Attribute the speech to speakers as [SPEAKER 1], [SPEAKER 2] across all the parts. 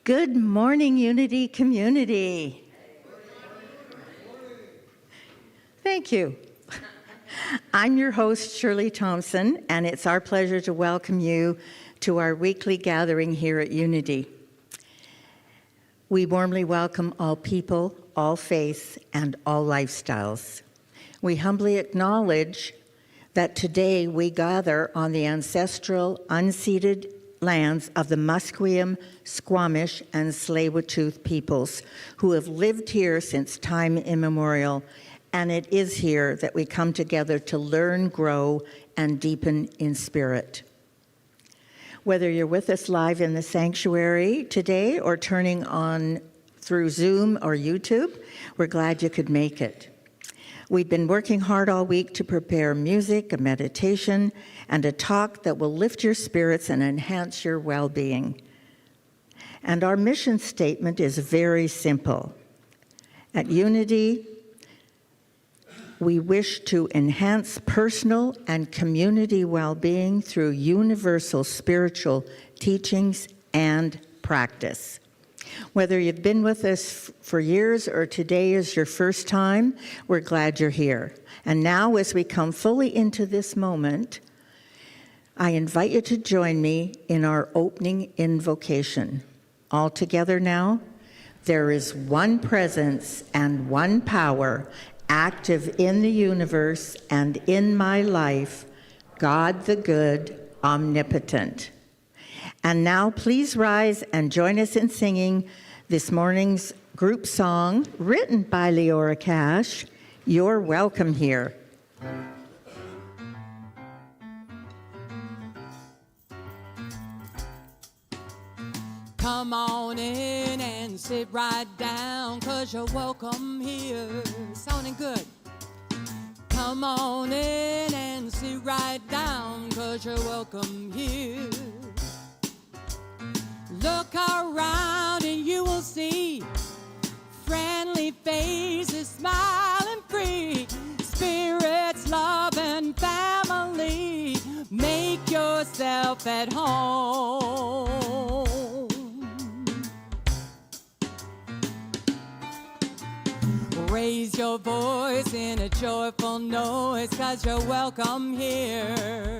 [SPEAKER 1] Good morning, Unity community. Thank you. I'm your host, Shirley Thompson, and it's our pleasure to welcome you to our weekly gathering here at Unity. We warmly welcome all people, all faiths, and all lifestyles. We humbly acknowledge that today we gather on the ancestral, unceded lands of the Musqueam, Squamish, and Tsleil-Waututh peoples who have lived here since time immemorial, and it is here that we come together to learn, grow, and deepen in spirit. Whether you're with us live in the sanctuary today or turning on through Zoom or YouTube, we're glad you could make it. We've been working hard all week to prepare music, a meditation, and a talk that will lift your spirits and enhance your well-being. And our mission statement is very simple. At Unity, we wish to enhance personal and community well-being through universal spiritual teachings and practice. Whether you've been with us for years or today is your first time, we're glad you're here. And now, as we come fully into this moment, I invite you to join me in our opening invocation. All together now, there is one presence and one power active in the universe and in my life, God the good, omnipotent. And now please rise and join us in singing this morning's group song written by Leora Cash, You're Welcome Here.
[SPEAKER 2] Come on in and sit right down, 'cause you're welcome here. Sounding good. Come on in and sit right down, 'cause you're welcome here. Look around and you will see friendly faces smiling free, spirits, love, and family. Make yourself at home. Raise your voice in a joyful noise, 'cause you're welcome here.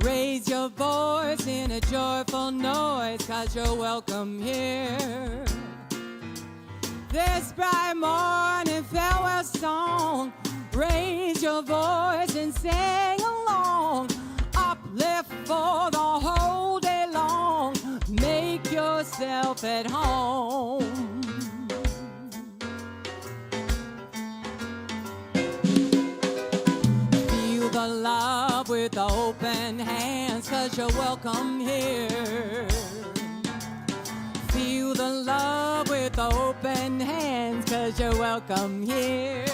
[SPEAKER 2] Raise your voice in a joyful noise, 'cause you're welcome here. This bright morning farewell song, raise your voice and sing along. Uplift for the whole day long, make yourself at home. Feel the love with open hands, 'cause you're welcome here. Feel the love with open hands, 'cause you're welcome here.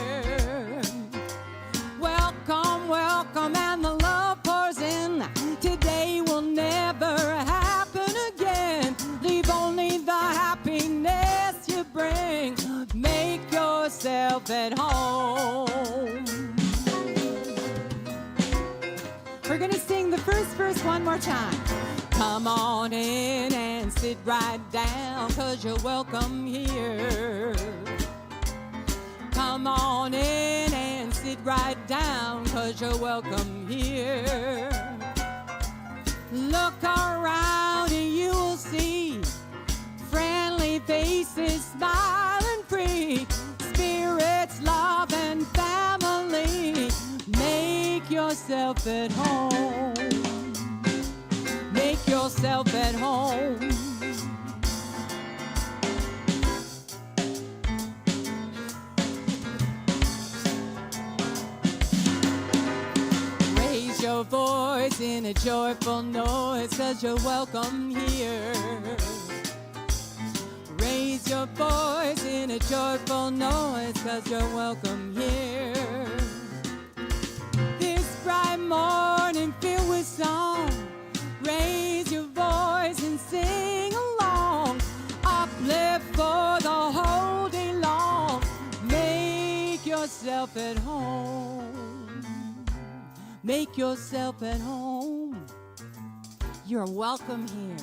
[SPEAKER 2] Welcome, welcome, and the love pours in. Today will never happen again. Leave only the happiness you bring. Make yourself at home. We're gonna sing the first verse one more time. Come on in and sit right down, 'cause you're welcome here. Come on in and sit right down, 'cause you're welcome here. Look around and you'll see friendly faces smiling free, spirits, love, and family. Make yourself at home. Make yourself at home. Raise your voice in a joyful noise, 'cause you're welcome here. Raise your voice in a joyful noise, 'cause you're welcome here. This bright morning filled with song, raise your voice and sing along. Uplift for the whole day long. Make yourself at home. Make yourself at home. You're welcome here.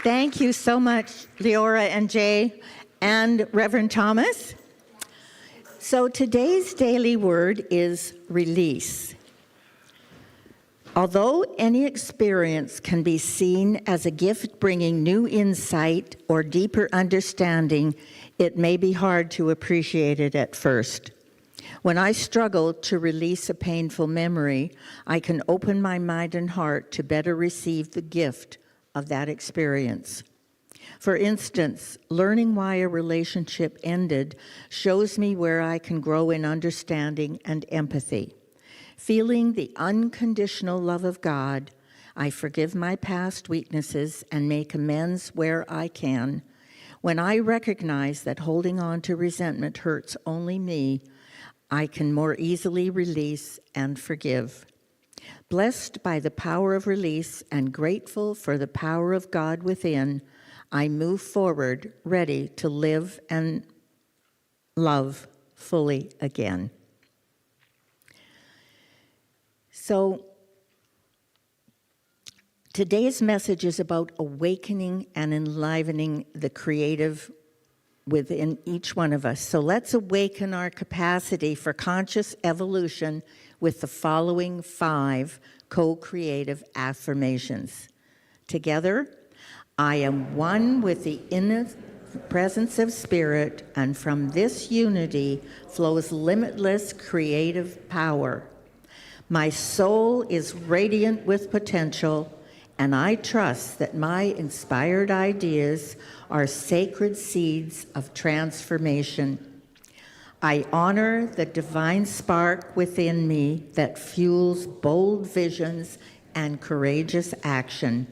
[SPEAKER 1] Thank you so much, Leora and Jay and Reverend Thomas. So today's daily word is release. Although any experience can be seen as a gift bringing new insight or deeper understanding, it may be hard to appreciate it at first. When I struggle to release a painful memory, I can open my mind and heart to better receive the gift of that experience. For instance, learning why a relationship ended shows me where I can grow in understanding and empathy. Feeling the unconditional love of God, I forgive my past weaknesses and make amends where I can. When I recognize that holding on to resentment hurts only me, I can more easily release and forgive. Blessed by the power of release and grateful for the power of God within, I move forward, ready to live and love fully again. So, today's message is about awakening and enlivening the creative within each one of us. So let's awaken our capacity for conscious evolution with the following 5 co-creative affirmations. Together, I am one with the inner presence of Spirit, and from this unity flows limitless creative power. My soul is radiant with potential, and I trust that my inspired ideas are sacred seeds of transformation. I honor the divine spark within me that fuels bold visions and courageous action.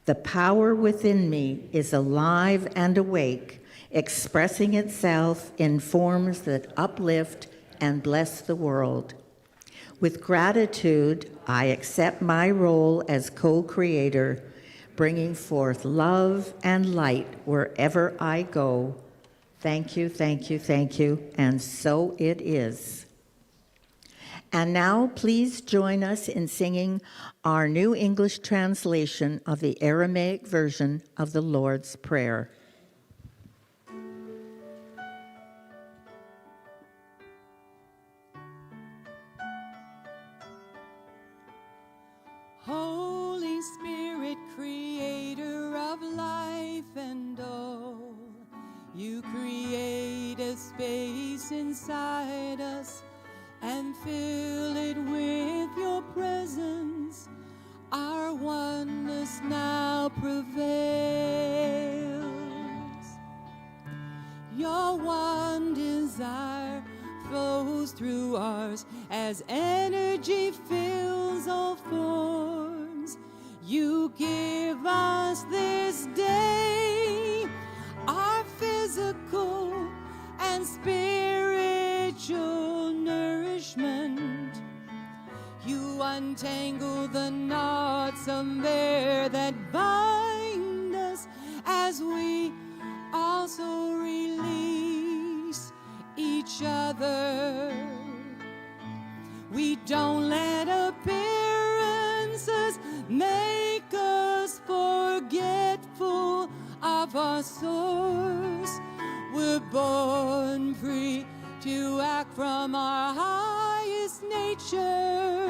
[SPEAKER 1] The power within me is alive and awake, expressing itself in forms that uplift and bless the world. With gratitude, I accept my role as co-creator, bringing forth love and light wherever I go. Thank you, thank you, thank you, and so it is. And now, please join us in singing our New English translation of the Aramaic version of the Lord's Prayer.
[SPEAKER 2] Holy Spirit, creator of life and all, you create a space inside us and fill it with your presence. Our oneness now prevails. Your one desire flows through ours as energy fills all forms. You give us this day our physical and spiritual nourishment. You untangle the knots of air that bind us as we also release each other. We don't let appearances make us forgetful of our source. We're born free to act from our highest nature.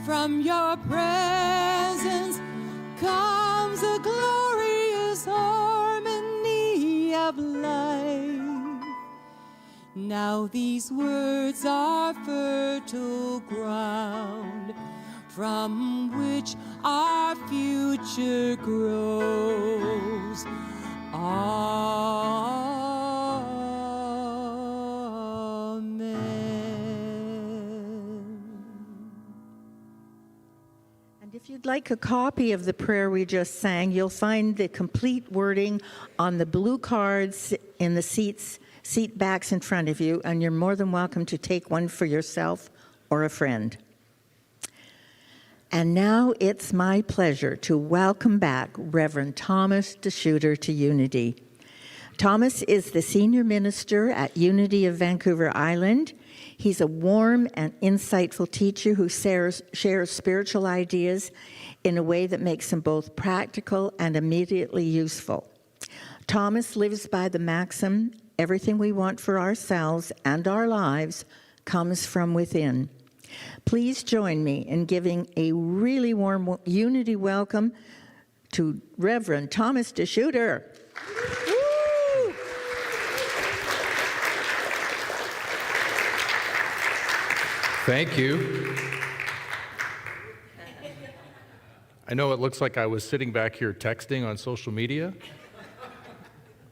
[SPEAKER 2] From your presence comes a glorious harmony of life. Now these words are fertile ground from which our future grows. Amen.
[SPEAKER 1] And if you'd like a copy of the prayer we just sang, you'll find the complete wording on the blue cards in the seat backs in front of you, and you're more than welcome to take one for yourself or a friend. And now it's my pleasure to welcome back Reverend Thomas DeSchutter to Unity. Thomas is the senior minister at Unity of Vancouver Island. He's a warm and insightful teacher who shares spiritual ideas in a way that makes them both practical and immediately useful. Thomas lives by the maxim, everything we want for ourselves and our lives comes from within. Please join me in giving a really warm Unity welcome to Reverend Thomas DeSchutter. Woo!
[SPEAKER 3] Thank you. I know it looks like I was sitting back here texting on social media.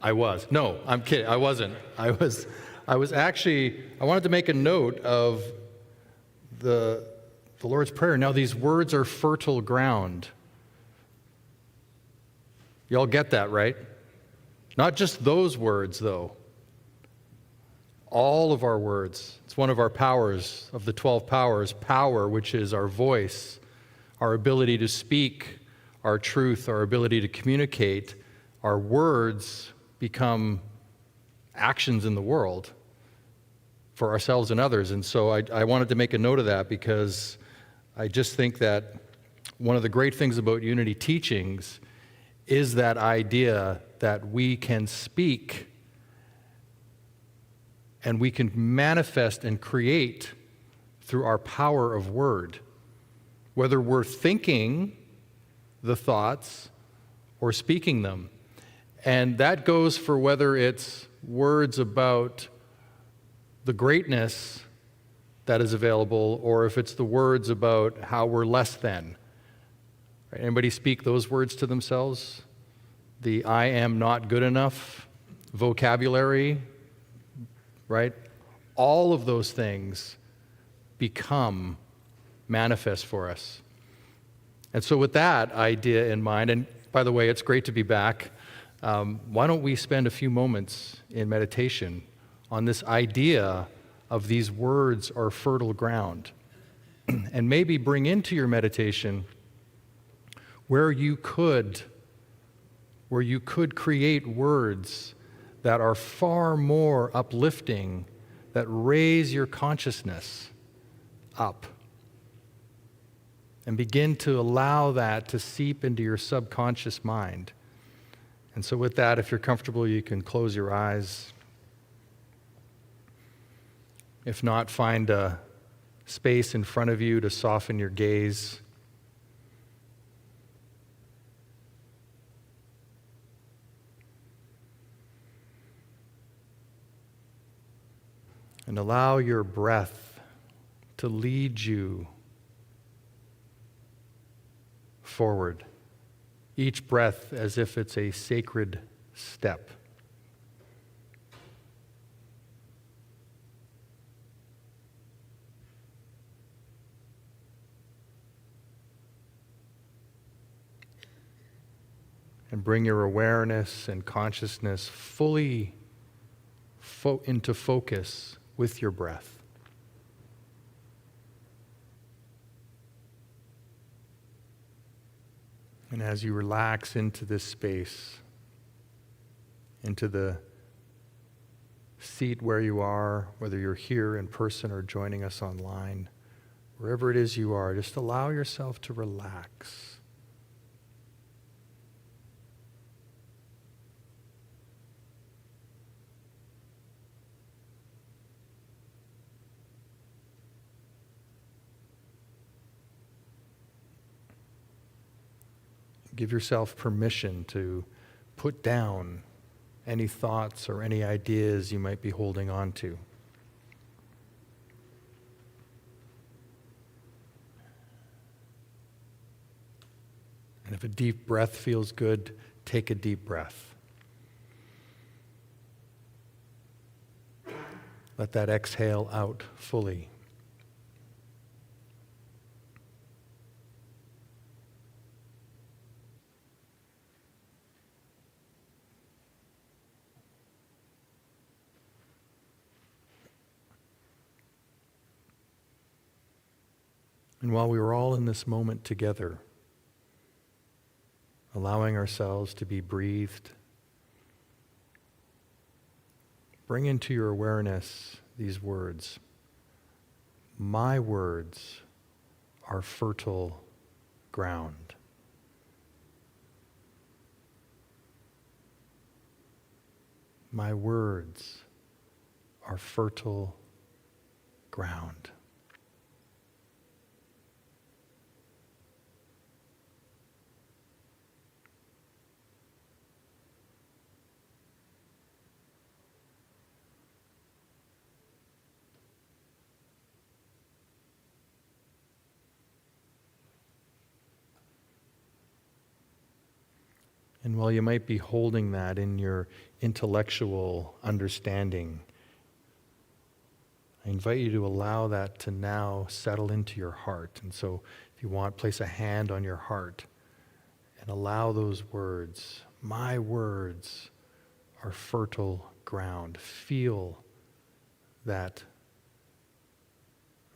[SPEAKER 3] I was. No, I'm kidding. I wasn't. I was actually, I wanted to make a note of the Lord's Prayer. Now, these words are fertile ground. Y'all get that, right? Not just those words, though. All of our words. It's one of our powers, of the 12 powers, power, which is our voice, our ability to speak, our truth, our ability to communicate. Our words become actions in the world for ourselves and others. And so I wanted to make a note of that because I just think that one of the great things about Unity teachings is that idea that we can speak and we can manifest and create through our power of word, whether we're thinking the thoughts or speaking them. And that goes for whether it's words about the greatness that is available or if it's the words about how we're less than. Right? Anybody speak those words to themselves? The I am not good enough vocabulary, right? All of those things become manifest for us. And so with that idea in mind, and by the way, it's great to be back. Why don't we spend a few moments in meditation on this idea of these words are fertile ground, and maybe bring into your meditation where you could create words that are far more uplifting, that raise your consciousness up, and begin to allow that to seep into your subconscious mind. And so with that, if you're comfortable, you can close your eyes. If not, find a space in front of you to soften your gaze. And allow your breath to lead you forward. Each breath as if it's a sacred step. And bring your awareness and consciousness fully into focus with your breath. And as you relax into this space, into the seat where you are, whether you're here in person or joining us online, wherever it is you are, just allow yourself to relax. Give yourself permission to put down any thoughts or any ideas you might be holding on to. And if a deep breath feels good, take a deep breath. Let that exhale out fully. And while we were all in this moment together, allowing ourselves to be breathed, bring into your awareness these words. My words are fertile ground. My words are fertile ground. And while you might be holding that in your intellectual understanding, I invite you to allow that to now settle into your heart. And so, if you want, place a hand on your heart and allow those words, my words are fertile ground. Feel that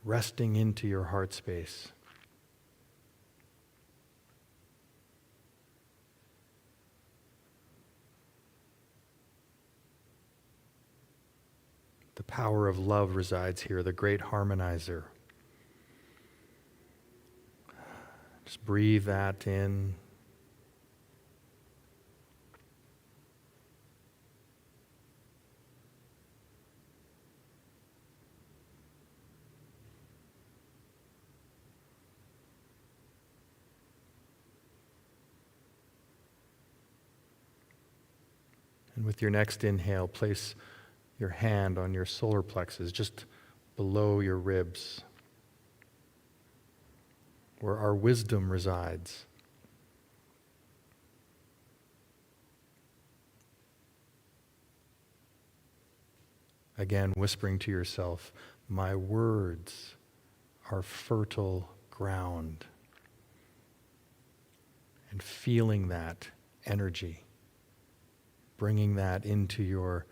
[SPEAKER 3] resting into your heart space. The power of love resides here, the great harmonizer. Just breathe that in. And with your next inhale, place your hand on your solar plexus, just below your ribs, where our wisdom resides. Again, whispering to yourself, my words are fertile ground. And feeling that energy, bringing that into your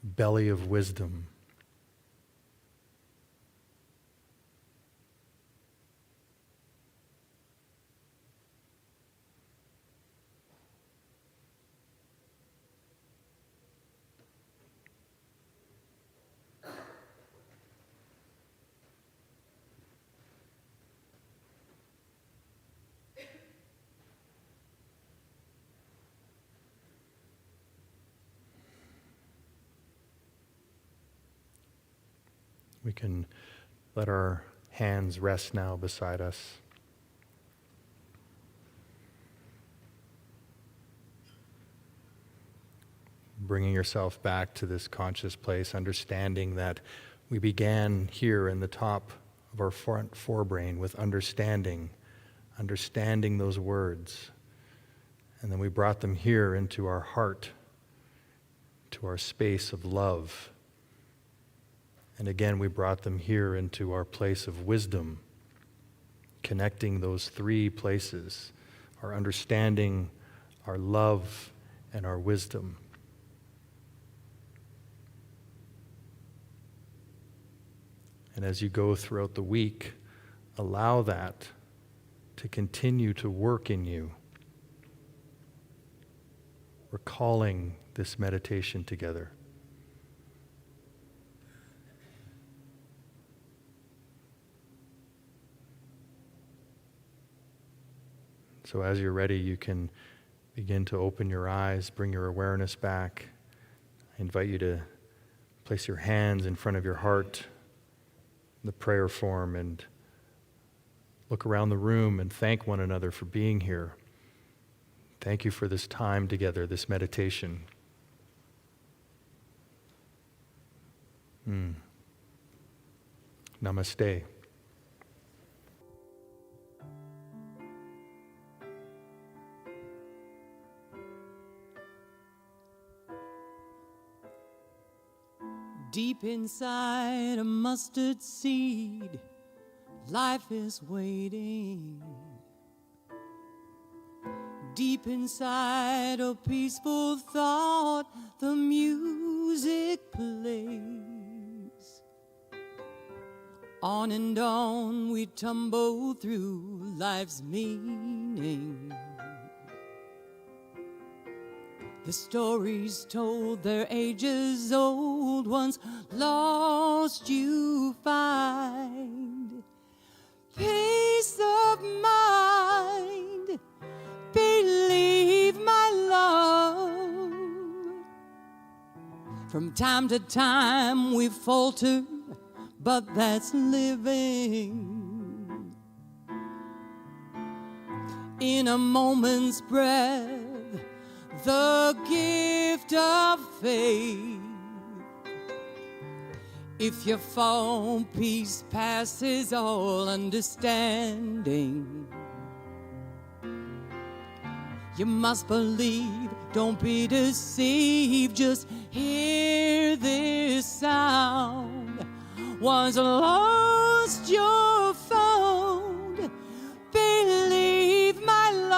[SPEAKER 3] belly of wisdom. We can let our hands rest now beside us. Bringing yourself back to this conscious place, understanding that we began here in the top of our front forebrain with understanding those words. And then we brought them here into our heart, to our space of love. And again, we brought them here into our place of wisdom, connecting those three places, our understanding, our love, and our wisdom. And as you go throughout the week, allow that to continue to work in you, recalling this meditation together. So as you're ready, you can begin to open your eyes, bring your awareness back. I invite you to place your hands in front of your heart, in the prayer form, and look around the room and thank one another for being here. Thank you for this time together, this meditation. Namaste.
[SPEAKER 2] Deep inside a mustard seed, life is waiting. Deep inside a peaceful thought, the music plays. On and on we tumble through life's meaning. The stories told, their ages old, once lost you find. Peace of mind, believe my love. From time to time we falter, but that's living. In a moment's breath, the gift of faith. If you fall, peace passes all understanding. You must believe, don't be deceived, just hear this sound. Once lost, you're found. Believe my love.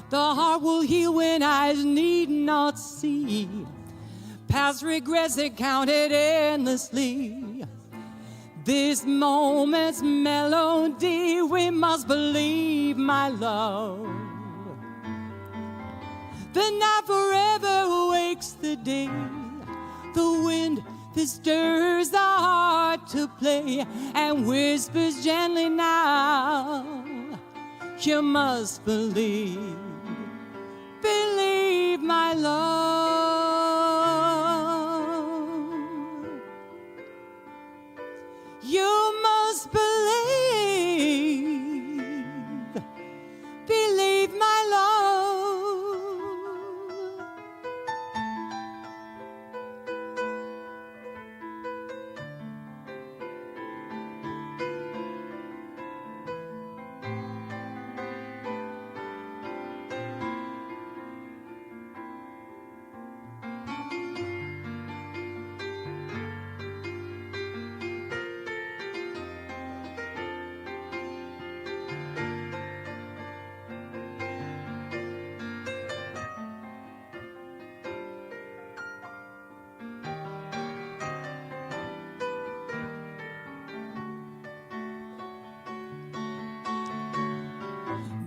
[SPEAKER 2] The heart will heal when eyes need not see. Past regrets are counted endlessly. This moment's melody, we must believe my love. The night forever wakes the day. The wind that stirs the heart to play and whispers gently now. You must believe, believe my love. You must believe, believe my love.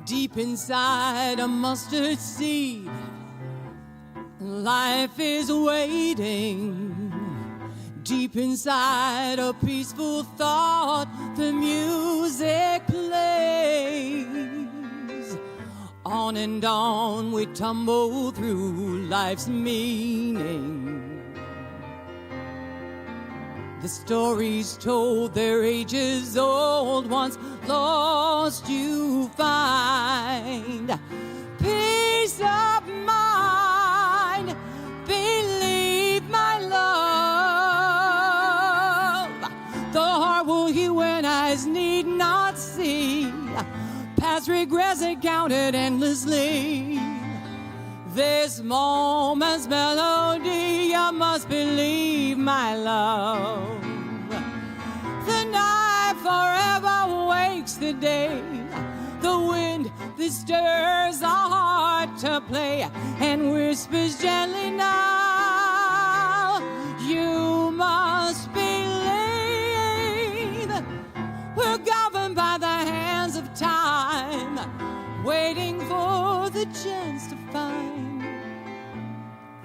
[SPEAKER 2] Deep inside a mustard seed, life is waiting. Deep inside a peaceful thought, the music plays. On and on we tumble through life's meaning. The stories told, their ages old, once lost you find. Peace of mind, believe my love. The heart will heal when eyes need not see. Past regrets are counted endlessly. This moment's melody, you must believe my love. The night forever wakes the day. The wind that stirs our heart to play and whispers gently now. You must believe we're governed by the hands of time, waiting for the chance to find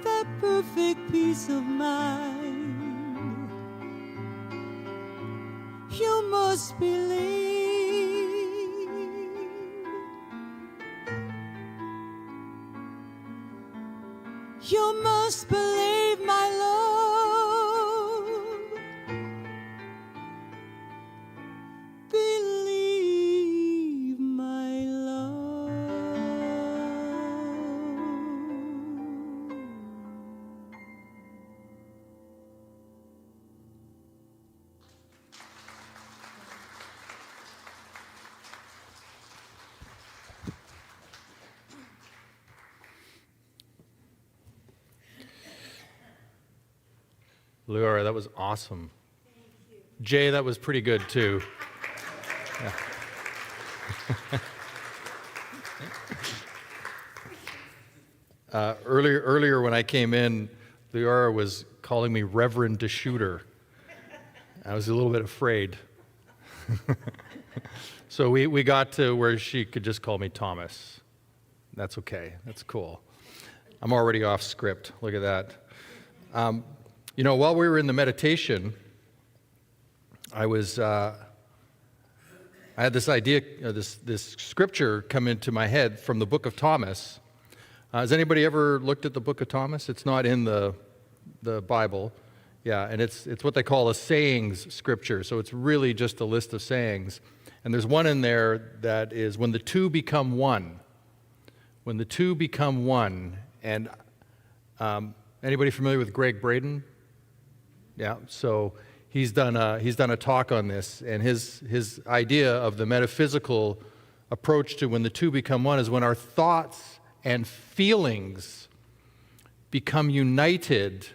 [SPEAKER 2] that perfect peace of mind. You must believe. You must believe my love. Believe my love.
[SPEAKER 3] Laura, that was awesome. Jay, that was pretty good too. Yeah. Earlier when I came in, Laura was calling me Reverend DeSchutter. I was a little bit afraid. So we got to where she could just call me Thomas. That's okay. That's cool. I'm already off script. Look at that. While we were in the meditation, I had this idea, this scripture come into my head from the book of Thomas. Has anybody ever looked at the book of Thomas? It's not in the Bible. Yeah, and it's what they call a sayings scripture. So it's really just a list of sayings. And there's one in there that is when the two become one. When the two become one. And anybody familiar with Greg Braden? Yeah, so he's done a talk on this, and his idea of the metaphysical approach to when the two become one is when our thoughts and feelings become united,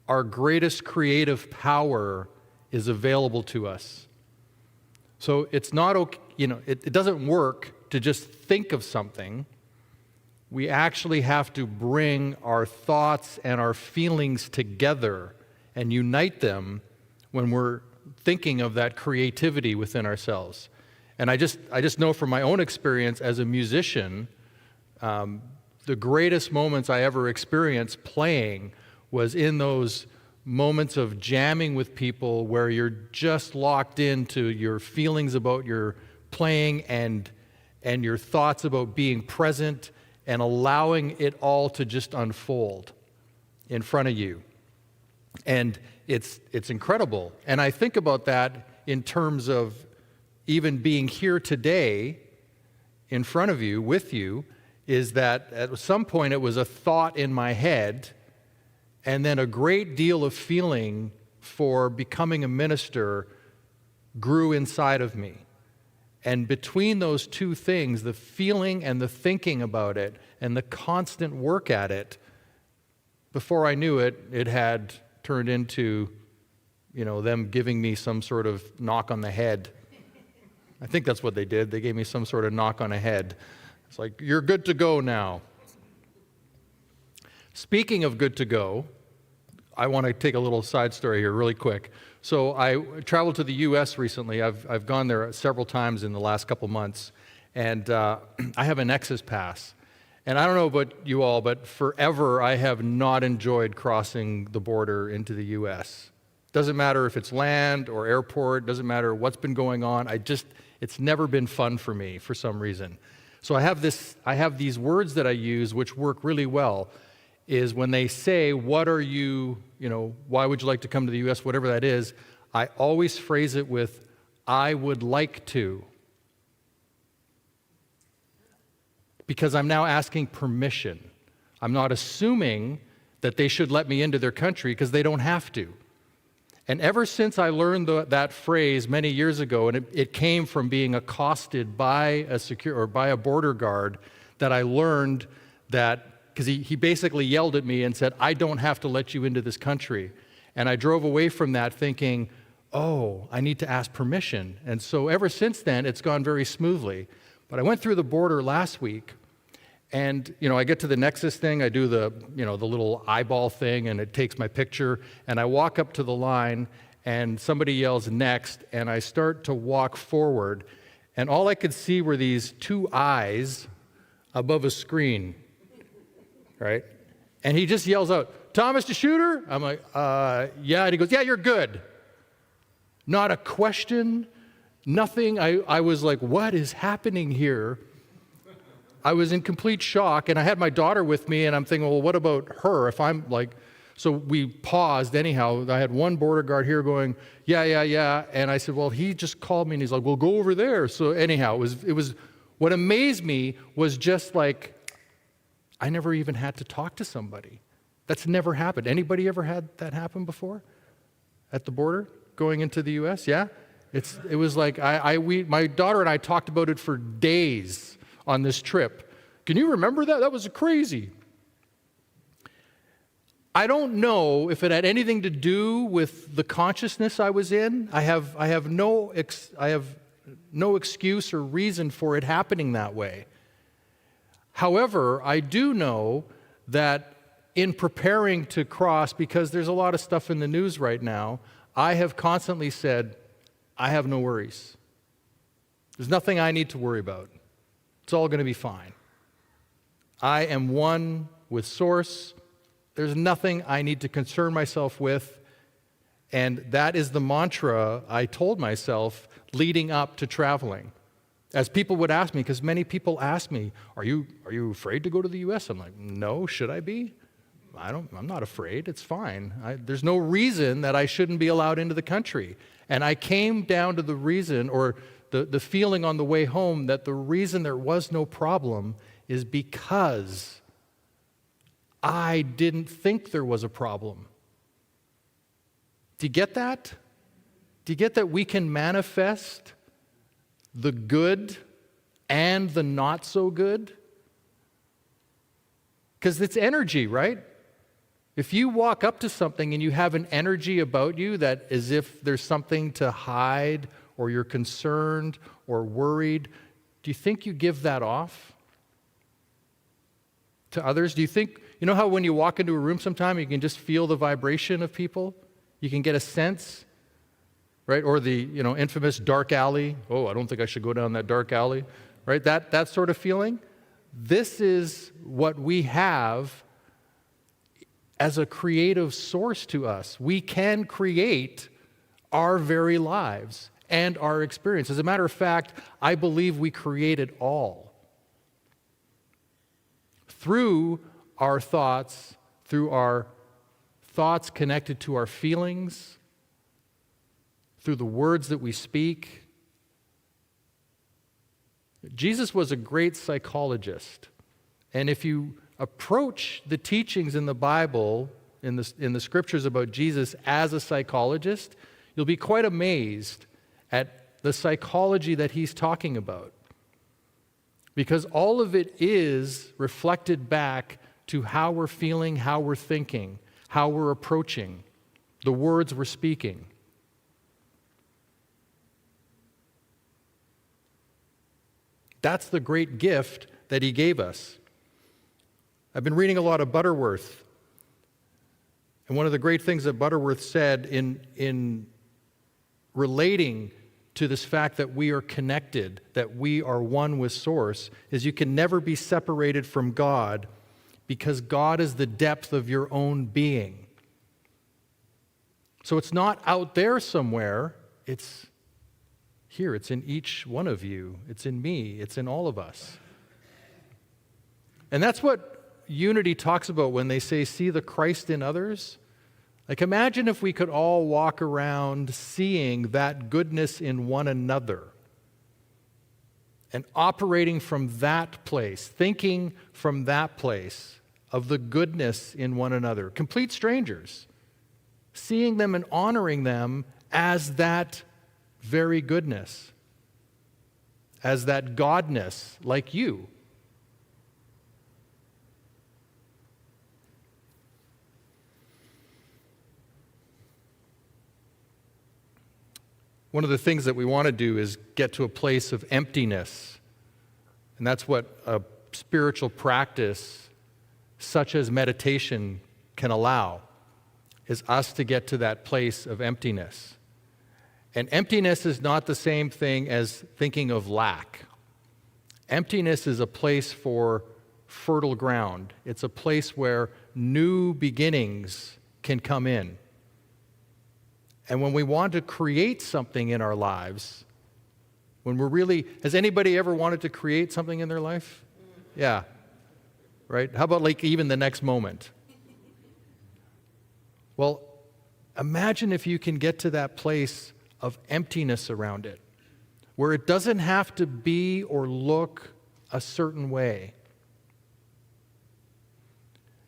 [SPEAKER 3] our greatest creative power is available to us. So it's not okay, it doesn't work to just think of something. We actually have to bring our thoughts and our feelings together and unite them when we're thinking of that creativity within ourselves. And I just know from my own experience as a musician, the greatest moments I ever experienced playing was in those moments of jamming with people where you're just locked into your feelings about your playing and your thoughts about being present and allowing it all to just unfold in front of you. And it's incredible. And I think about that in terms of even being here today in front of you, with you, is that at some point it was a thought in my head, and then a great deal of feeling for becoming a minister grew inside of me. And between those two things, the feeling and the thinking about it and the constant work at it, before I knew it, it had turned into, them giving me some sort of knock on the head. I think that's what they did. They gave me some sort of knock on the head. It's like, you're good to go now. Speaking of good to go, I want to take a little side story here really quick. So I traveled to the U.S. recently. I've gone there several times in the last couple months, and I have a Nexus pass. And I don't know about you all, but forever I have not enjoyed crossing the border into the U.S. Doesn't matter if it's land or airport, doesn't matter what's been going on. It's never been fun for me for some reason. So I have these words that I use which work really well, is when they say, what are you, why would you like to come to the U.S., whatever that is, I always phrase it with, I would like to. Because I'm now asking permission. I'm not assuming that they should let me into their country because they don't have to. And ever since I learned that phrase many years ago, and it came from being accosted by a border guard, that I learned that, because he basically yelled at me and said, I don't have to let you into this country. And I drove away from that thinking, oh, I need to ask permission. And so ever since then, it's gone very smoothly. But I went through the border last week, and I get to the Nexus thing, I do the little eyeball thing, and it takes my picture, and I walk up to the line, and somebody yells next, and I start to walk forward, and all I could see were these two eyes above a screen, right? And he just yells out, Thomas DeSchutter? I'm like, yeah, and he goes, yeah, you're good. Not a question, nothing. I was like, what is happening here? I was in complete shock, and I had my daughter with me, and I'm thinking, well, what about her? If I'm like, so we paused anyhow. I had one border guard here going, yeah. And I said, well, he just called me, and he's like, well, go over there. So anyhow, it was what amazed me was just like, I never even had to talk to somebody. That's never happened. Anybody ever had that happen before? At the border, going into the U.S.? Yeah? It was like, my daughter and I talked about it for days on this trip. Can you remember that? That was crazy. I don't know if it had anything to do with the consciousness I was in. I have no excuse or reason for it happening that way. However, I do know that in preparing to cross, because there's a lot of stuff in the news right now, I have constantly said, I have no worries. There's nothing I need to worry about. It's all going to be fine. I am one with Source. There's nothing I need to concern myself with. And that is the mantra I told myself leading up to traveling. As people would ask me, because many people ask me, are you afraid to go to the U.S.? I'm like, no, should I be? I'm not afraid. It's fine. There's no reason that I shouldn't be allowed into the country. And I came down to the reason, or the feeling on the way home, that the reason there was no problem is because I didn't think there was a problem. Do you get that? Do you get that we can manifest the good and the not so good? Because it's energy, right? If you walk up to something and you have an energy about you that as if there's something to hide, or you're concerned or worried, do you think you give that off to others? Do you think, you know how when you walk into a room sometime you can just feel the vibration of people? You can get a sense, right? Or the infamous dark alley. Oh, I don't think I should go down that dark alley, right? That sort of feeling. This is what we have as a creative source to us. We can create our very lives and our experience. As a matter of fact, I believe we create it all through our thoughts, connected to our feelings, through the words that we speak. Jesus was a great psychologist. And if you approach the teachings in the Bible, in the scriptures about Jesus as a psychologist, you'll be quite amazed at the psychology that he's talking about. Because all of it is reflected back to how we're feeling, how we're thinking, how we're approaching, the words we're speaking. That's the great gift that he gave us. I've been reading a lot of Butterworth. And one of the great things that Butterworth said in relating to this fact that we are connected, that we are one with Source, is you can never be separated from God because God is the depth of your own being. So it's not out there somewhere, it's here, it's in each one of you, it's in me, it's in all of us. And that's what Unity talks about when they say, see the Christ in others. Like, imagine if we could all walk around seeing that goodness in one another and operating from that place, thinking from that place of the goodness in one another. Complete strangers, seeing them and honoring them as that very goodness, as that godness like you. One of the things that we want to do is get to a place of emptiness. And that's what a spiritual practice such as meditation can allow, is us to get to that place of emptiness. And emptiness is not the same thing as thinking of lack. Emptiness is a place for fertile ground. It's a place where new beginnings can come in. And when we want to create something in our lives, when we're really, has anybody ever wanted to create something in their life? Yeah, right? How about like even the next moment? Well, imagine if you can get to that place of emptiness around it, where it doesn't have to be or look a certain way.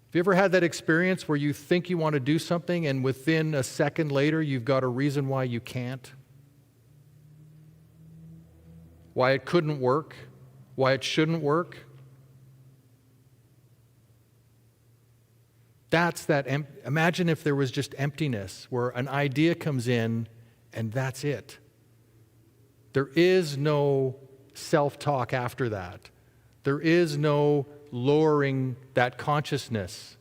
[SPEAKER 3] Have you ever had that experience where you think you want to do something and within a second later you've got a reason why you can't? Why it couldn't work? Why it shouldn't work? That's that. Imagine if there was just emptiness where an idea comes in and that's it. There is no self-talk after that. There is no lowering that consciousness.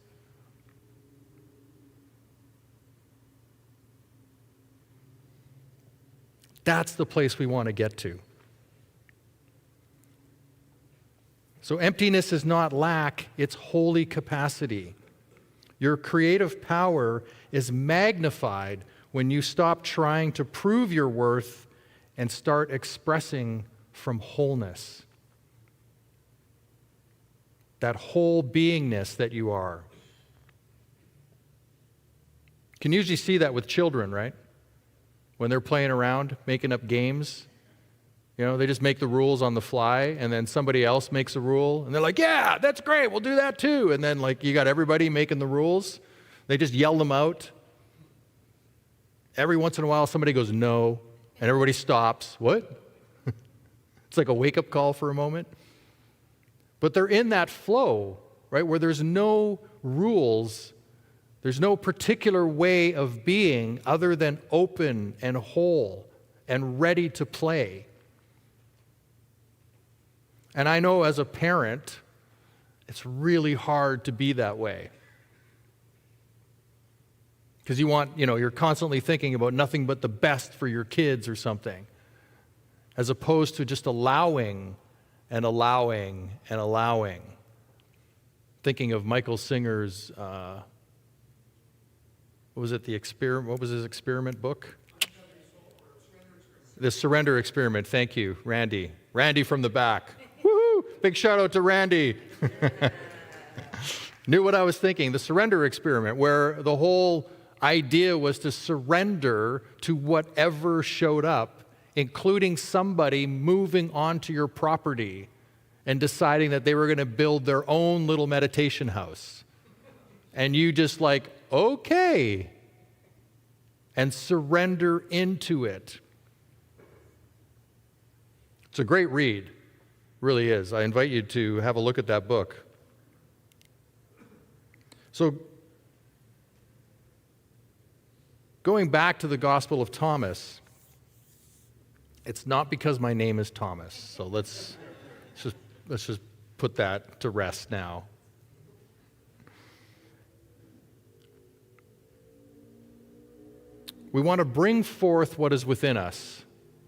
[SPEAKER 3] That's the place we want to get to. So emptiness is not lack, it's holy capacity. Your creative power is magnified when you stop trying to prove your worth and start expressing from wholeness. That whole beingness that you are. You can usually see that with children, right? When they're playing around, making up games. They just make the rules on the fly, and then somebody else makes a rule, and they're like, yeah, that's great, we'll do that too. And then you got everybody making the rules. They just yell them out. Every once in a while, somebody goes, no, and everybody stops. What? It's like a wake-up call for a moment. But they're in that flow, right, where there's no rules, there's no particular way of being other than open and whole and ready to play. And I know as a parent, it's really hard to be that way. Because you're constantly thinking about nothing but the best for your kids or something, as opposed to just allowing and allowing and allowing. Thinking of Michael Singer's, what was his experiment book? The Surrender Experiment. Thank you, Randy. Randy from the back. Woohoo! Big shout out to Randy. Knew what I was thinking. The Surrender Experiment, where the whole idea was to surrender to whatever showed up, including somebody moving onto your property and deciding that they were going to build their own little meditation house. And you just okay, and surrender into it. It's a great read, really is. I invite you to have a look at that book. So, going back to the Gospel of Thomas, it's not because my name is Thomas. So let's just put that to rest now. We want to bring forth what is within us,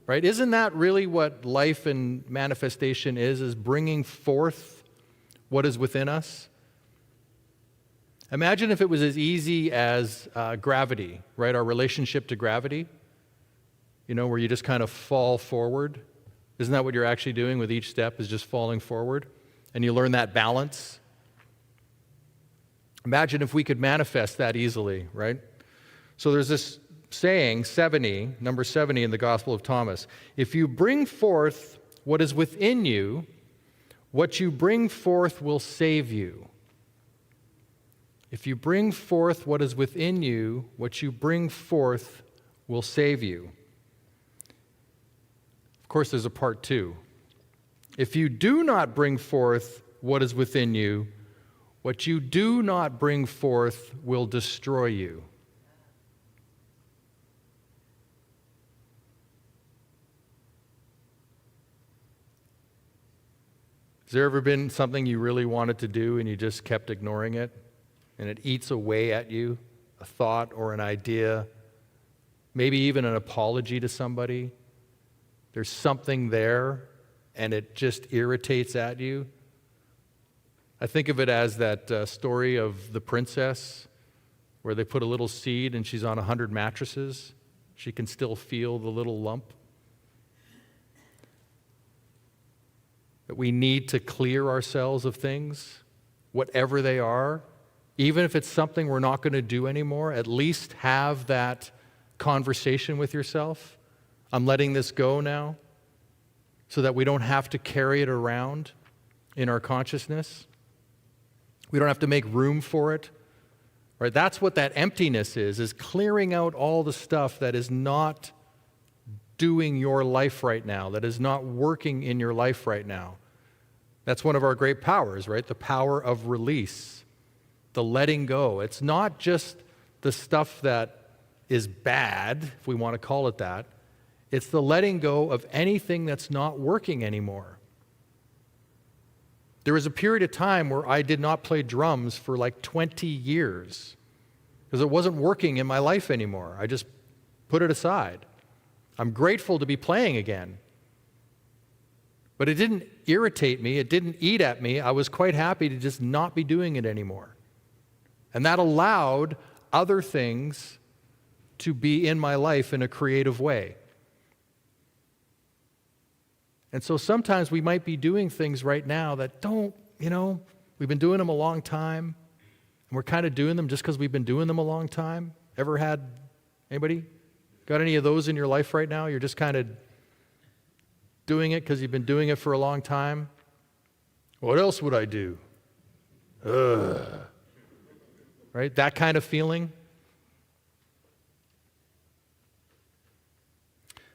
[SPEAKER 3] right? Isn't that really what life and manifestation is bringing forth what is within us? Imagine if it was as easy as gravity, right? Our relationship to gravity, where you just kind of fall forward. Isn't that what you're actually doing with each step, is just falling forward? And you learn that balance. Imagine if we could manifest that easily, right? So there's this saying, number 70 in the Gospel of Thomas. If you bring forth what is within you, what you bring forth will save you. If you bring forth what is within you, what you bring forth will save you. Of course, there's a part 2. If you do not bring forth what is within you, what you do not bring forth will destroy you. Has there ever been something you really wanted to do and you just kept ignoring it? And it eats away at you, a thought or an idea, maybe even an apology to somebody. There's something there, and it just irritates at you. I think of it as that story of the princess, where they put a little seed and she's on 100 mattresses. She can still feel the little lump. That we need to clear ourselves of things, whatever they are. Even if it's something we're not going to do anymore, at least have that conversation with yourself. I'm letting this go now, so that we don't have to carry it around in our consciousness. We don't have to make room for it. Right? That's what that emptiness is clearing out all the stuff that is not doing your life right now, that is not working in your life right now. That's one of our great powers, right? The power of release, the letting go. It's not just the stuff that is bad, if we want to call it that. It's the letting go of anything that's not working anymore. There was a period of time where I did not play drums for 20 years because it wasn't working in my life anymore. I just put it aside. I'm grateful to be playing again. But it didn't irritate me. It didn't eat at me. I was quite happy to just not be doing it anymore. And that allowed other things to be in my life in a creative way. And so sometimes we might be doing things right now that don't, we've been doing them a long time, and we're kind of doing them just because we've been doing them a long time. Ever had, anybody? Got any of those in your life right now? You're just kind of doing it because you've been doing it for a long time? What else would I do? Ugh. Right? That kind of feeling.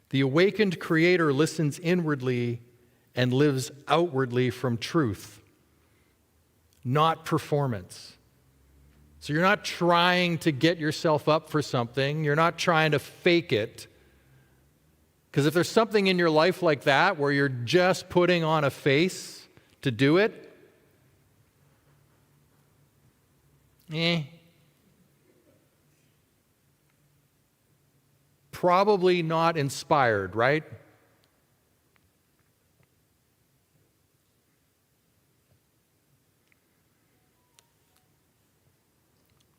[SPEAKER 3] The awakened creator listens inwardly and lives outwardly from truth, not performance. So you're not trying to get yourself up for something. You're not trying to fake it. Because if there's something in your life like that where you're just putting on a face to do it, probably not inspired, right?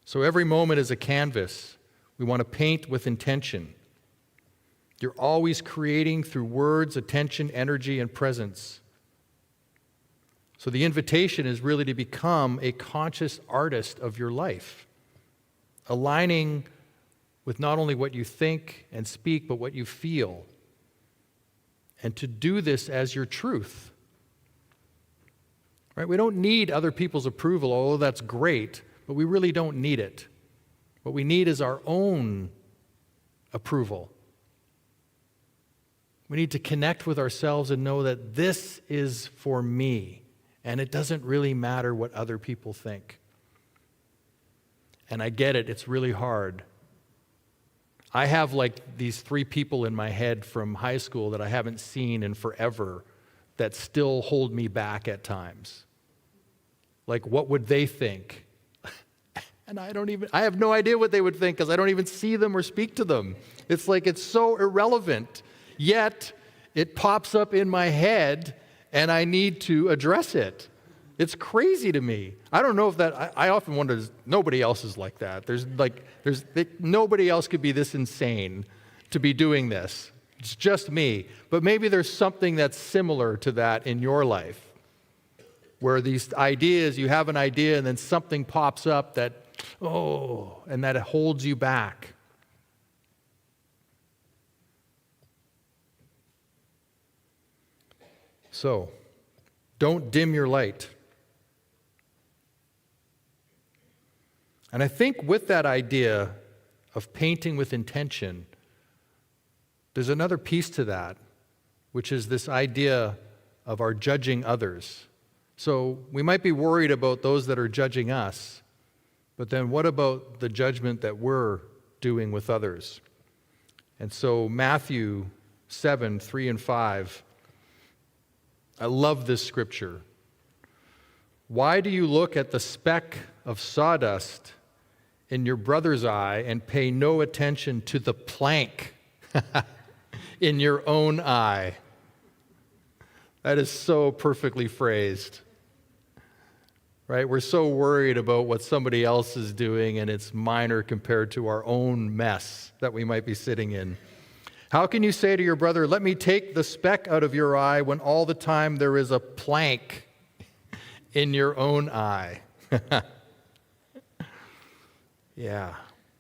[SPEAKER 3] So every moment is a canvas. We want to paint with intention. You're always creating through words, attention, energy, and presence. So the invitation is really to become a conscious artist of your life, aligning with not only what you think and speak, but what you feel. And to do this as your truth. Right? We don't need other people's approval, although that's great, but we really don't need it. What we need is our own approval. We need to connect with ourselves and know that this is for me, and it doesn't really matter what other people think. And I get it, it's really hard. I have like these 3 people in my head from high school that I haven't seen in forever that still hold me back at times. Like, what would they think? And I have no idea what they would think because I don't even see them or speak to them. It's like it's so irrelevant, yet it pops up in my head and I need to address it. It's crazy to me. I don't know if that, I often wonder, nobody else is like that. Nobody else could be this insane to be doing this. It's just me. But maybe there's something that's similar to that in your life, where these ideas, you have an idea and then something pops up that, and that it holds you back. So, don't dim your light. And I think with that idea of painting with intention, there's another piece to that, which is this idea of our judging others. So we might be worried about those that are judging us, but then what about the judgment that we're doing with others? And so Matthew 7, 3 and 5, I love this scripture. Why do you look at the speck of sawdust in your brother's eye and pay no attention to the plank in your own eye? That is so perfectly phrased. Right? We're so worried about what somebody else is doing, and it's minor compared to our own mess that we might be sitting in. How can you say to your brother, let me take the speck out of your eye, when all the time there is a plank in your own eye? Yeah.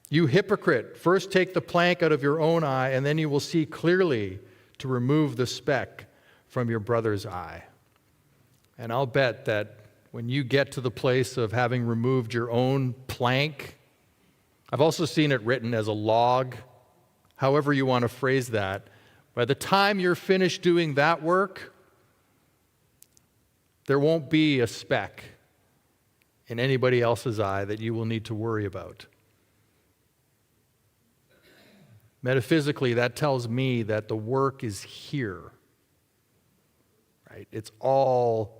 [SPEAKER 3] You hypocrite, first take the plank out of your own eye, and then you will see clearly to remove the speck from your brother's eye. And I'll bet that when you get to the place of having removed your own plank, I've also seen it written as a log, however you want to phrase that. By the time you're finished doing that work, there won't be a speck in anybody else's eye that you will need to worry about. Metaphysically, that tells me that the work is here. Right? It's all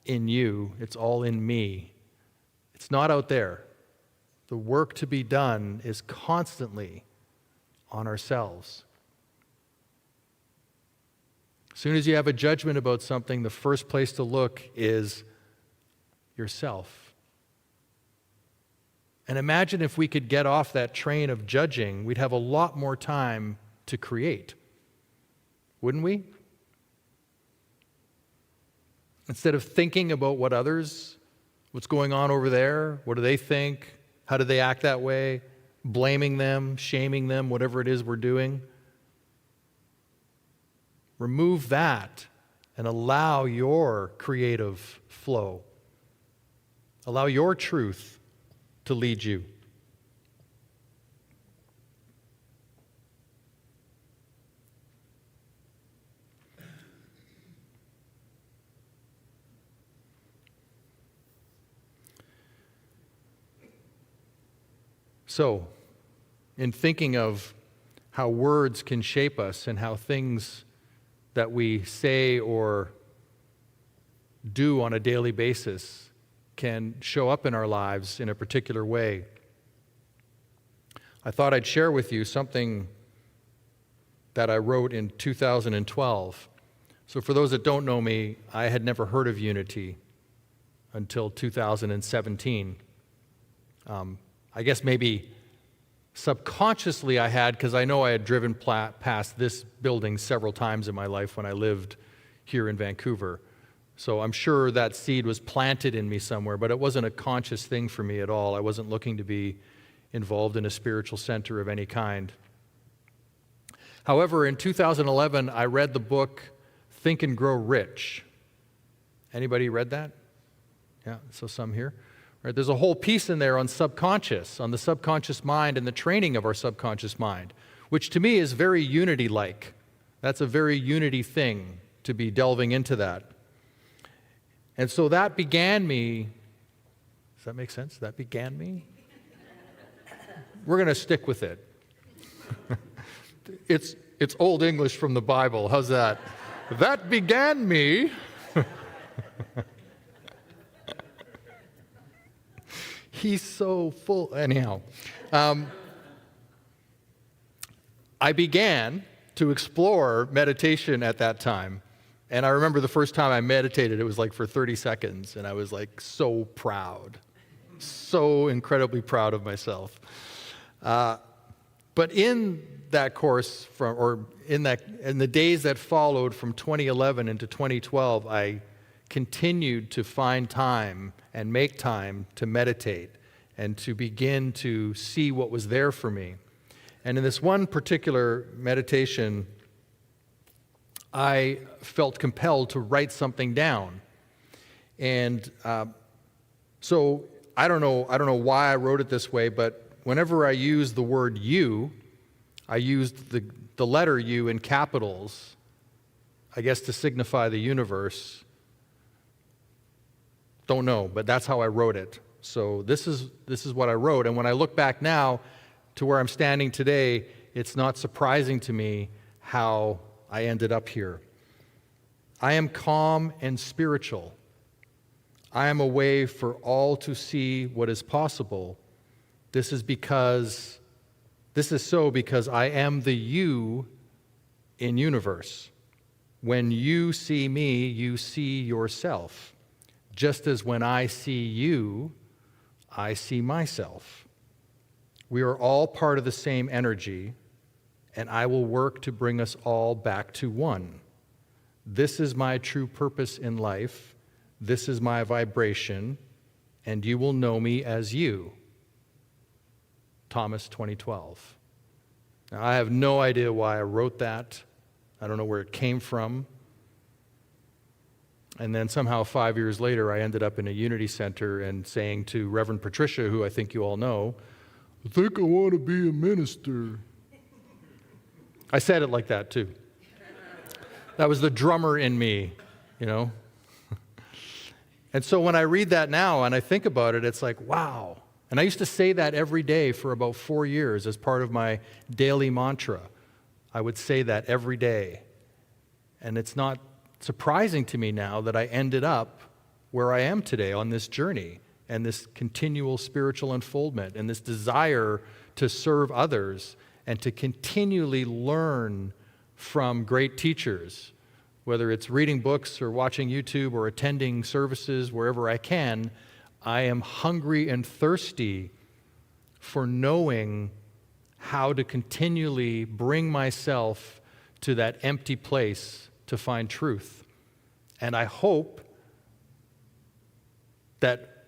[SPEAKER 3] in you. It's all in me. It's not out there. The work to be done is constantly on ourselves. As soon as you have a judgment about something, the first place to look is yourself. And imagine if we could get off that train of judging, we'd have a lot more time to create. Wouldn't we? Instead of thinking about what others, what's going on over there, what do they think, how do they act that way, blaming them, shaming them, whatever it is we're doing. Remove that and allow your creative flow. Allow your truth to lead you. So, in thinking of how words can shape us and how things that we say or do on a daily basis can show up in our lives in a particular way, I thought I'd share with you something that I wrote in 2012. So for those that don't know me, I had never heard of unity until 2017. I guess maybe subconsciously I had, because I know I had driven past this building several times in my life when I lived here in Vancouver. So I'm sure that seed was planted in me somewhere, but it wasn't a conscious thing for me at all. I wasn't looking to be involved in a spiritual center of any kind. However, in 2011, I read the book Think and Grow Rich. Anybody read that? Yeah, so some here. Right, there's a whole piece in there on subconscious, on the subconscious mind and the training of our subconscious mind, which to me is very unity-like. That's a very unity thing to be delving into that. And so that began me. Does that make sense? That began me? We're going to stick with it. It's Old English from the Bible. How's that? That began me. He's so full. Anyhow, I began to explore meditation at that time. And I remember the first time I meditated, it was like for 30 seconds. And I was like so proud, so incredibly proud of myself. But in that course, in the days that followed from 2011 into 2012, I continued to find time and make time to meditate and to begin to see what was there for me. And in this one particular meditation, I felt compelled to write something down. And so I don't know why I wrote it this way, but whenever I use the word you, I used the letter U in capitals, I guess to signify the universe. Don't know, but that's how I wrote it. So this is what I wrote. And when I look back now to where I'm standing today, it's not surprising to me how I ended up here. I am calm and spiritual. I am a way for all to see what is possible. This is so because I am the you in universe. When you see me, you see yourself. Just as when I see you, I see myself. We are all part of the same energy, and I will work to bring us all back to one. This is my true purpose in life. This is my vibration, and you will know me as you. Thomas 2012. Now, I have no idea why I wrote that. I don't know where it came from. And then somehow 5 years later, I ended up in a Unity Center and saying to Reverend Patricia, who I think you all know, I think I want to be a minister. I said it like that, too. That was the drummer in me, you know. And so when I read that now and I think about it, it's like, wow. And I used to say that every day for about 4 years as part of my daily mantra. I would say that every day. And it's not surprising to me now that I ended up where I am today on this journey and this continual spiritual unfoldment and this desire to serve others and to continually learn from great teachers whether it's reading books or watching YouTube or attending services wherever I can, I am hungry and thirsty for knowing how to continually bring myself to that empty place to find truth. And I hope that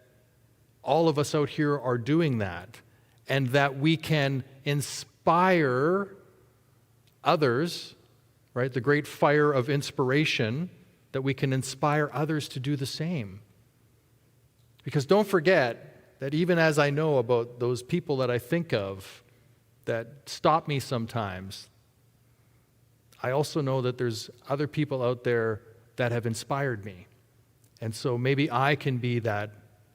[SPEAKER 3] all of us out here are doing that, and that we can inspire others, right? The great fire of inspiration, that we can inspire others to do the same. Because don't forget that even as I know about those people that I think of that stop me sometimes, I also know that there's other people out there that have inspired me. And so maybe I can be that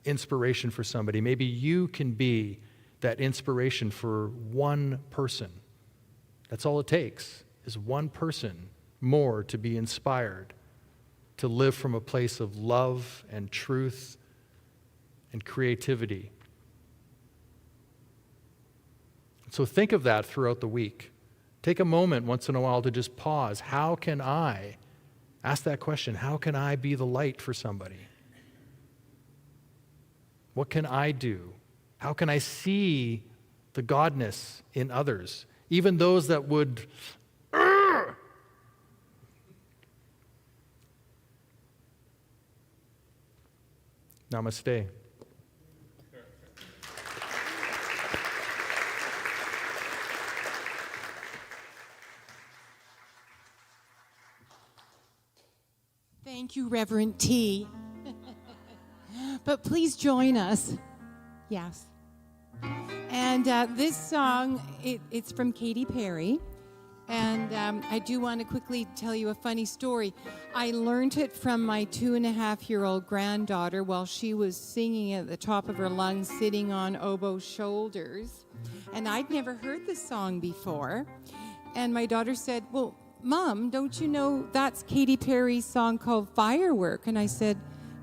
[SPEAKER 3] inspiration for somebody. Maybe you can be that inspiration for one person. That's all it takes, is one person more to be inspired, to live from a place of love and truth and creativity. So think of that throughout the week. Take a moment once in a while to just pause. How can I, ask that question, how can I be the light for somebody? What can I do? How can I see the godness in others, even those that would Namaste.
[SPEAKER 2] Thank you, Reverend T. But please join us. Yes. And this song, it's from Katy Perry. And I do want to quickly tell you a funny story. I learned it from my 2.5-year-old granddaughter while she was singing at the top of her lungs, sitting on Obo's shoulders. And I'd never heard the song before. And my daughter said, well, Mom, don't you know that's Katy Perry's song called Firework? And I said,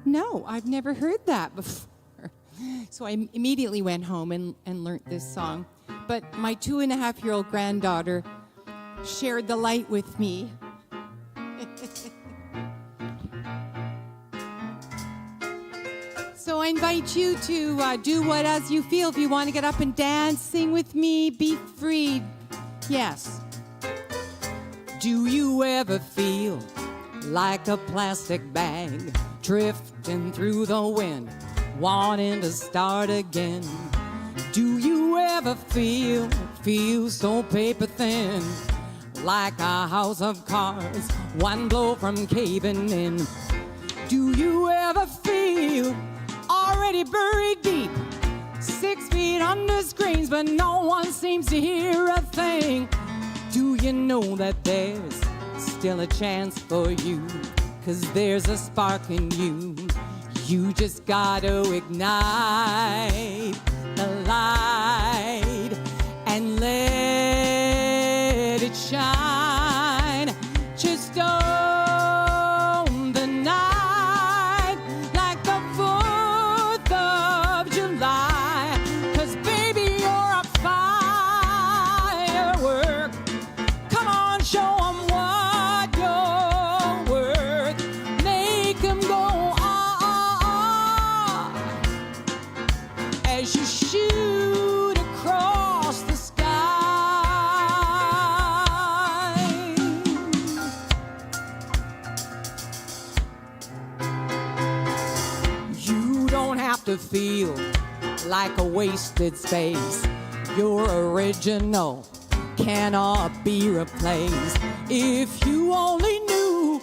[SPEAKER 2] no, I've never heard that before. So I immediately went home and learned this song. But my 2.5-year-old granddaughter shared the light with me. So I invite you to do what as you feel. If you want to get up and dance, sing with me, be free. Yes. Do you ever feel like a plastic bag drifting through the wind, wanting to start again? Do you ever feel so paper thin, like a house of cards, one blow from caving in? Do you ever feel already buried deep, 6 feet under screens, but no one seems to hear a thing? Do you know that there's still a chance for you? 'Cause there's a spark in you. You just gotta ignite the light and let it shine. Just own the night like the 4th of July. 'Cause baby, you're a firework. Come on, show 'em what you're worth. Make 'em go ah, as you shoot across the sky. You don't have to feel like a wasted space. You're original, cannot be replaced. If you only knew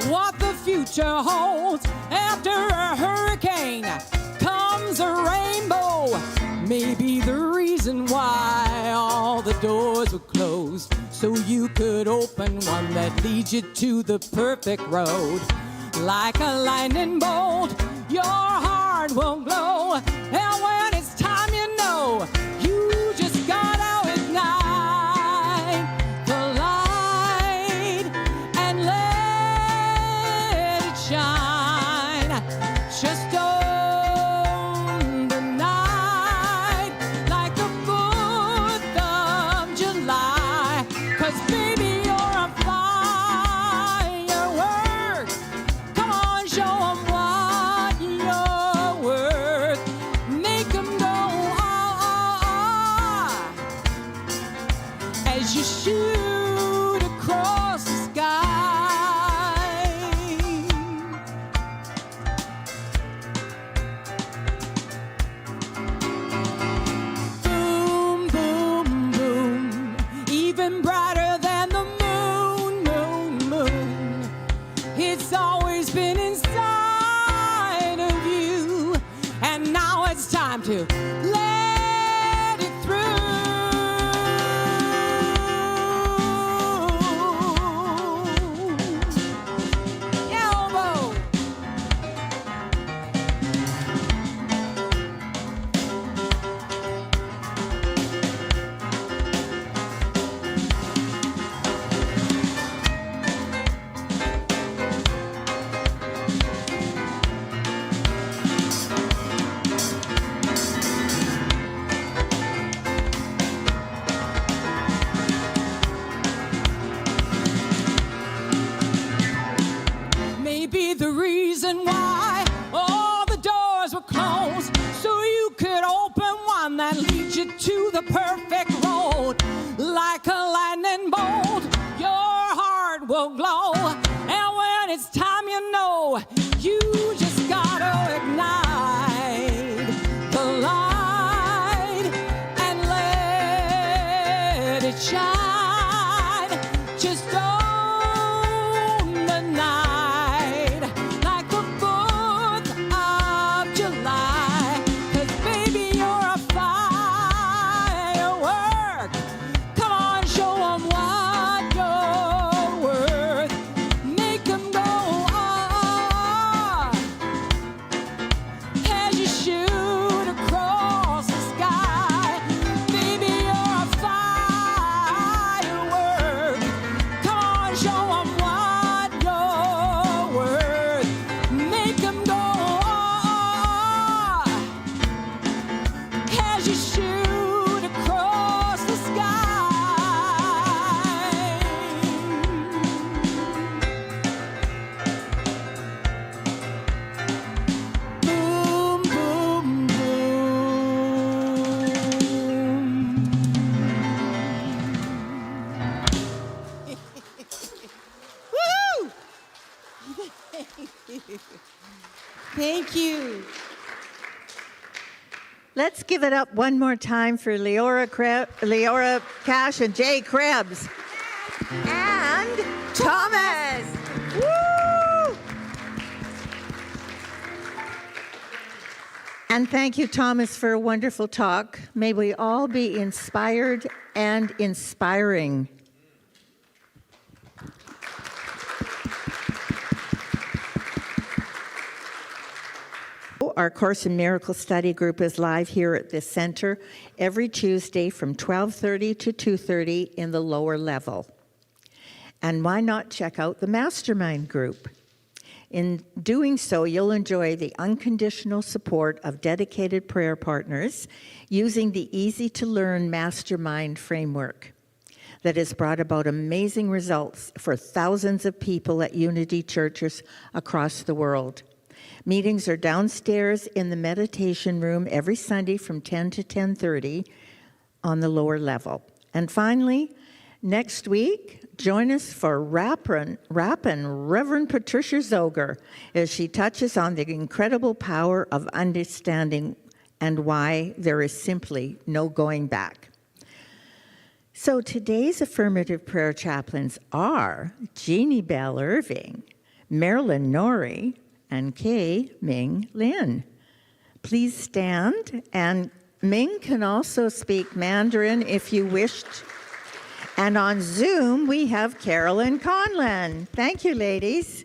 [SPEAKER 2] what the future holds, after a hurricane comes a rainbow. Maybe the reason why all the doors were closed, so you could open one that leads you to the perfect road. Like a lightning bolt, your heart will glow, and when it's time, you know, you just gotta ignite the light and let it shine. Just own the night like the 4th of July. 'Cause baby, you're a firework. as you shoot across the sky. Boom, boom, boom, even brighter than the moon, moon, moon. It's always been inside of you, and now it's time to let it through. Elbow. Maybe the reason why all the doors were closed, so you could open one that leads you to the perfect road. Like a lightning bolt, your heart will glow, and when it's time, you know, you just gotta ignite the light and let it shine. Just own the night like the 4th of July. 'Cause baby, you're a firework. Come on, show 'em what you're worth. Make 'em go, ah, as you shoot across the sky. Baby, you're a firework. Come on, show 'em what you're worth. Make 'em go, ah, as you shoot across the sky. Boom, boom, boom. Woo! Thank you.
[SPEAKER 1] Let's give it up one more time for Leora Cash and Jay Krebs. And Thomas. Woo! And thank you, Thomas, for a wonderful talk. May we all be inspired and inspiring. Our Course in Miracle Study Group is live here at this center every Tuesday from 12:30 to 2:30 in the lower level. And why not check out the Mastermind Group? In doing so, you'll enjoy the unconditional support of dedicated prayer partners using the easy-to-learn Mastermind framework that has brought about amazing results for thousands of people at Unity churches across the world. Meetings are downstairs in the meditation room every Sunday from 10 to 10:30 on the lower level. And finally, next week, join us for Rappin' Reverend Patricia Zoger as she touches on the incredible power of understanding and why there is simply no going back. So today's affirmative prayer chaplains are Jeannie Bell Irving, Marilyn Norrie, and Kay Ming Lin. Please stand, and Ming can also speak Mandarin if you wished. And on Zoom, we have Carolyn Conlon. Thank you, ladies.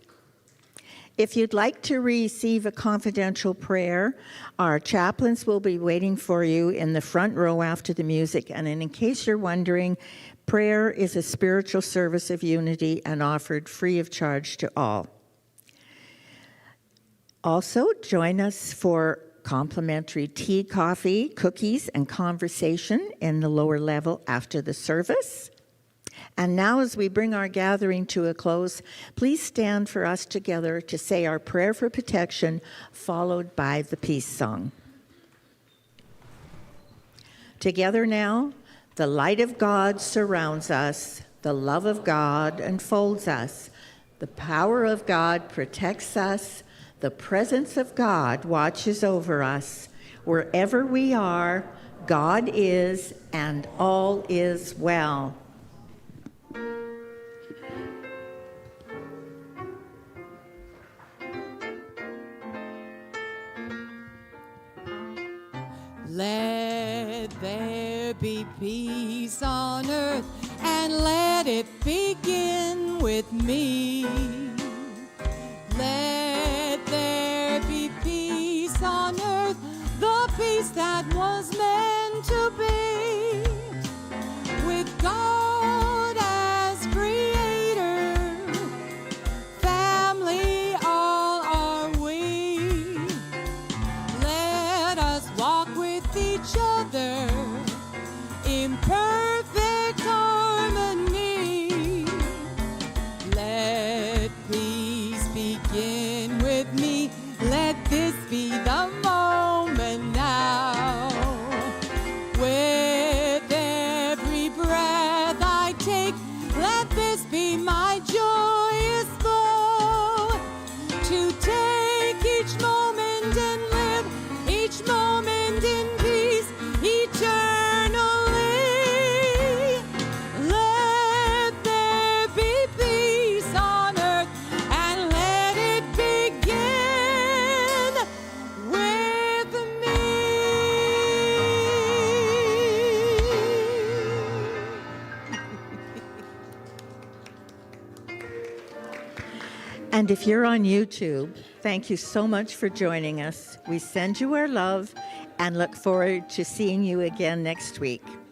[SPEAKER 1] If you'd like to receive a confidential prayer, our chaplains will be waiting for you in the front row after the music. And in case you're wondering, prayer is a spiritual service of unity and offered free of charge to all. Also, join us for complimentary tea, coffee, cookies, and conversation in the lower level after the service. And now, as we bring our gathering to a close, please stand for us together to say our prayer for protection, followed by the peace song. Together now, The light of God surrounds us. The love of God enfolds us. The power of God protects us. The presence of God watches over us. Wherever we are, God is, and all is well.
[SPEAKER 2] Let there be peace on earth, and let it begin with me. Let there be peace on earth, the peace that was meant to be. With God as creator, family all are we. Let us walk with each other in perfect harmony. Let peace begin with me. Let this be the moment now. With every breath I take, let this be my joyous flow. To take each moment and live each moment in peace eternally. Let there be peace on earth, and let it begin with me.
[SPEAKER 1] And if you're on YouTube, thank you so much for joining us. We send you our love and look forward to seeing you again next week.